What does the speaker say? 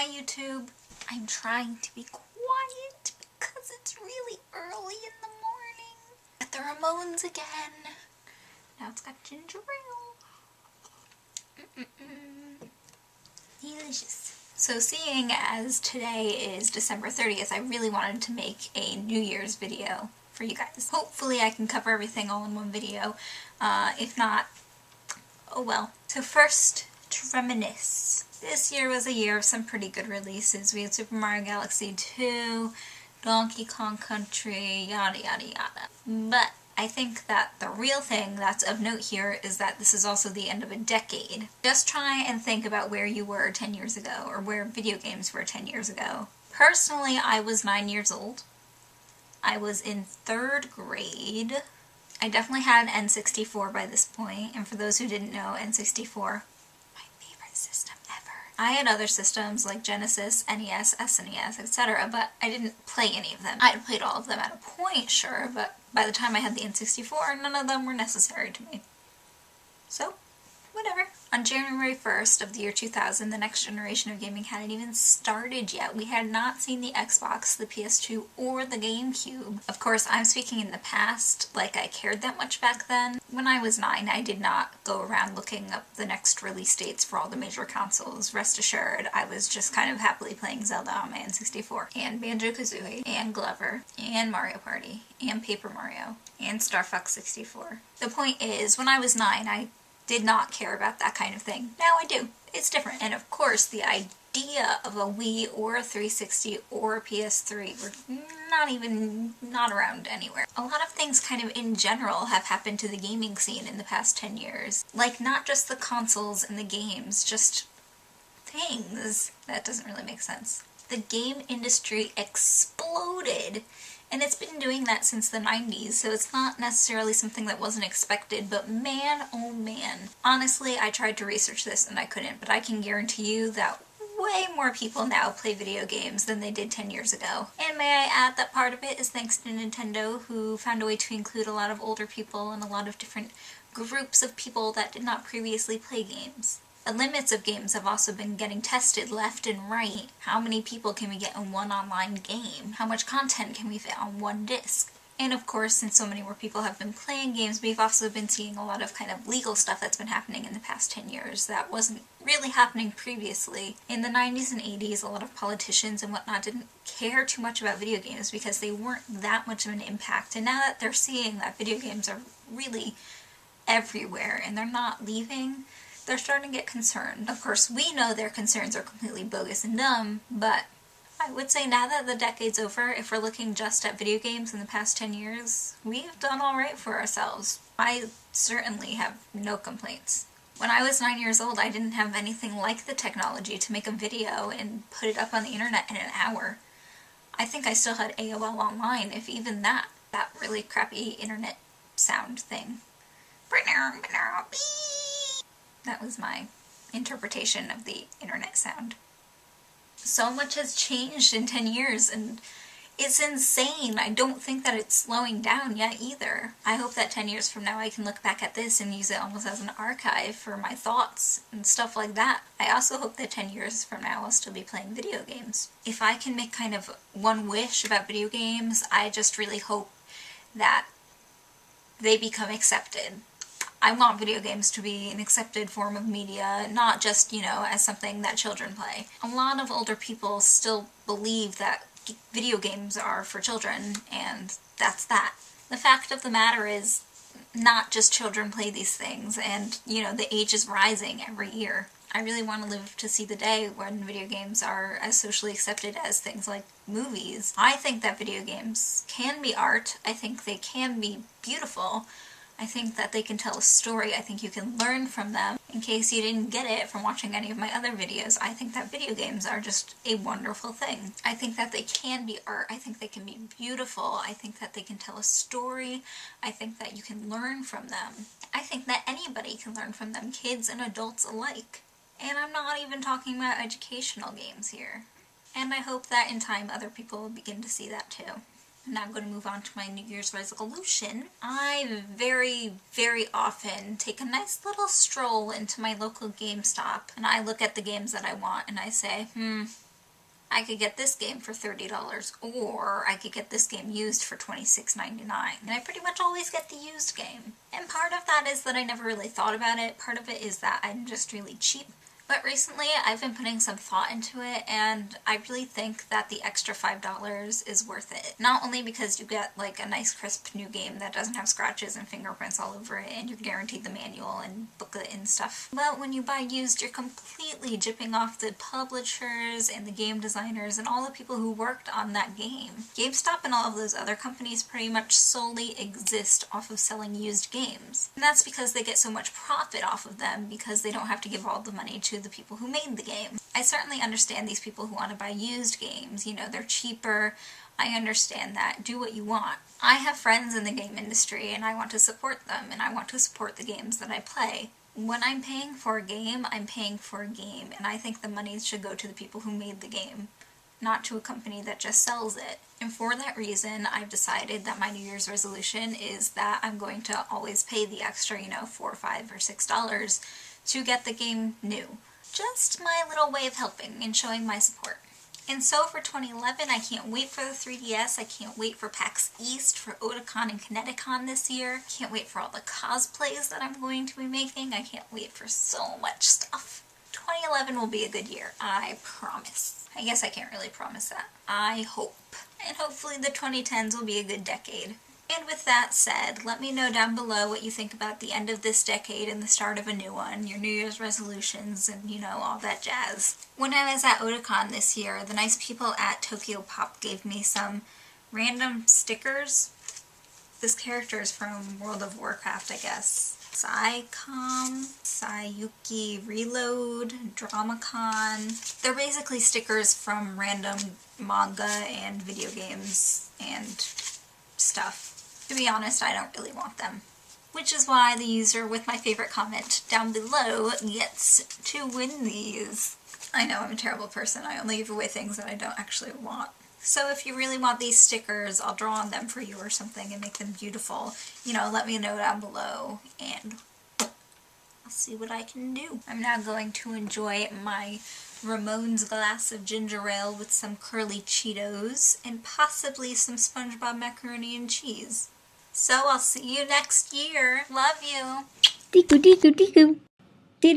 Hi YouTube. I'm trying to be quiet because it's really early in the morning. At the Ramones again. Now it's got ginger ale. Delicious. So seeing as today is December 30th, I really wanted to make a New Year's video for you guys. Hopefully I can cover everything all in one video. If not, oh well. So first, to reminisce. This year was a year of some pretty good releases. We had Super Mario Galaxy 2, Donkey Kong Country, yada yada yada. But I think that the real thing that's of note here is that this is also the end of a decade. Just try and think about where you were 10 years ago, or where video games were 10 years ago. Personally, I was 9 years old. I was in 3rd grade. I definitely had an N64 by this point, and for those who didn't know, N64, my favorite system ever. I had other systems like Genesis, NES, SNES, etc., but I didn't play any of them. I had played all of them at a point, sure, but by the time I had the N64, none of them were necessary to me. So, whatever. On January 1st of the year 2000, the next generation of gaming hadn't even started yet. We had not seen the Xbox, the PS2, or the GameCube. Of course, I'm speaking in the past, like I cared that much back then. When I was 9, I did not go around looking up the next release dates for all the major consoles. Rest assured, I was just kind of happily playing Zelda on my N64, and Banjo-Kazooie, and Glover, and Mario Party, and Paper Mario, and Star Fox 64. The point is, when I was 9, I did not care about that kind of thing. Now I do. It's different. And of course, the idea of a Wii or a 360 or a PS3 were not around anywhere. A lot of things kind of in general have happened to the gaming scene in the past 10 years. Like, not just the consoles and the games, just things. That doesn't really make sense. The game industry exploded. And it's been doing that since the 90s, so it's not necessarily something that wasn't expected, but man, oh man. Honestly, I tried to research this and I couldn't, but I can guarantee you that way more people now play video games than they did 10 years ago. And may I add that part of it is thanks to Nintendo, who found a way to include a lot of older people and a lot of different groups of people that did not previously play games. The limits of games have also been getting tested left and right. How many people can we get in one online game? How much content can we fit on one disc? And of course, since so many more people have been playing games, we've also been seeing a lot of kind of legal stuff that's been happening in the past 10 years that wasn't really happening previously. In the 90s and 80s, a lot of politicians and whatnot didn't care too much about video games because they weren't that much of an impact. And now that they're seeing that video games are really everywhere and they're not leaving, they're starting to get concerned. Of course, we know their concerns are completely bogus and dumb, but I would say now that the decade's over, if we're looking just at video games in the past 10 years, we've done alright for ourselves. I certainly have no complaints. When I was 9 years old, I didn't have anything like the technology to make a video and put it up on the internet in an hour. I think I still had AOL Online, if even that really crappy internet sound thing. That was my interpretation of the internet sound. So much has changed in 10 years, and it's insane. I don't think that it's slowing down yet either. I hope that 10 years from now I can look back at this and use it almost as an archive for my thoughts and stuff like that. I also hope that 10 years from now I'll still be playing video games. If I can make kind of one wish about video games, I just really hope that they become accepted. I want video games to be an accepted form of media, not just, as something that children play. A lot of older people still believe that video games are for children, and that's that. The fact of the matter is, not just children play these things, and, the age is rising every year. I really want to live to see the day when video games are as socially accepted as things like movies. I think that video games can be art. I think they can be beautiful. I think that they can tell a story. I think you can learn from them. In case you didn't get it from watching any of my other videos, I think that video games are just a wonderful thing. I think that they can be art. I think they can be beautiful. I think that they can tell a story. I think that you can learn from them. I think that anybody can learn from them, kids and adults alike. And I'm not even talking about educational games here. And I hope that in time other people will begin to see that too. Now I'm going to move on to my New Year's resolution. I very, very often take a nice little stroll into my local Gamestop, and I look at the games that I want and I say, I could get this game for $30, or I could get this game used for $26.99. And I pretty much always get the used game. And part of that is that I never really thought about it. Part of it is that I'm just really cheap. But recently I've been putting some thought into it, and I really think that the extra $5 is worth it. Not only because you get like a nice crisp new game that doesn't have scratches and fingerprints all over it, and you're guaranteed the manual and booklet and stuff, but when you buy used, you're completely jipping off the publishers and the game designers and all the people who worked on that game. Gamestop and all of those other companies pretty much solely exist off of selling used games. And that's because they get so much profit off of them, because they don't have to give all the money to the people who made the game. I certainly understand these people who want to buy used games. You know, they're cheaper. I understand that. Do what you want. I have friends in the game industry and I want to support them, and I want to support the games that I play. When I'm paying for a game, I'm paying for a game, and I think the money should go to the people who made the game, not to a company that just sells it. And for that reason, I've decided that my New Year's resolution is that I'm going to always pay the extra, $4 or $5 or $6 to get the game new. Just my little way of helping and showing my support. And so for 2011, I can't wait for the 3DS, I can't wait for PAX East, for Otakon and Kineticon this year, can't wait for all the cosplays that I'm going to be making, I can't wait for so much stuff. 2011 will be a good year, I promise. I guess I can't really promise that. I hope. And hopefully the 2010s will be a good decade. And with that said, let me know down below what you think about the end of this decade and the start of a new one, your New Year's resolutions, and all that jazz. When I was at Otakon this year, the nice people at Tokyopop gave me some random stickers. This character is from World of Warcraft, I guess. Psycom, Sayuki Reload, Dramacon. They're basically stickers from random manga and video games and stuff. To be honest, I don't really want them. Which is why the user with my favorite comment down below gets to win these. I know, I'm a terrible person. I only give away things that I don't actually want. So if you really want these stickers, I'll draw on them for you or something and make them beautiful. Let me know down below and I'll see what I can do. I'm now going to enjoy my Ramon's glass of ginger ale with some curly Cheetos and possibly some SpongeBob macaroni and cheese. So I'll see you next year. Love you. Tiku tiku tiku. Do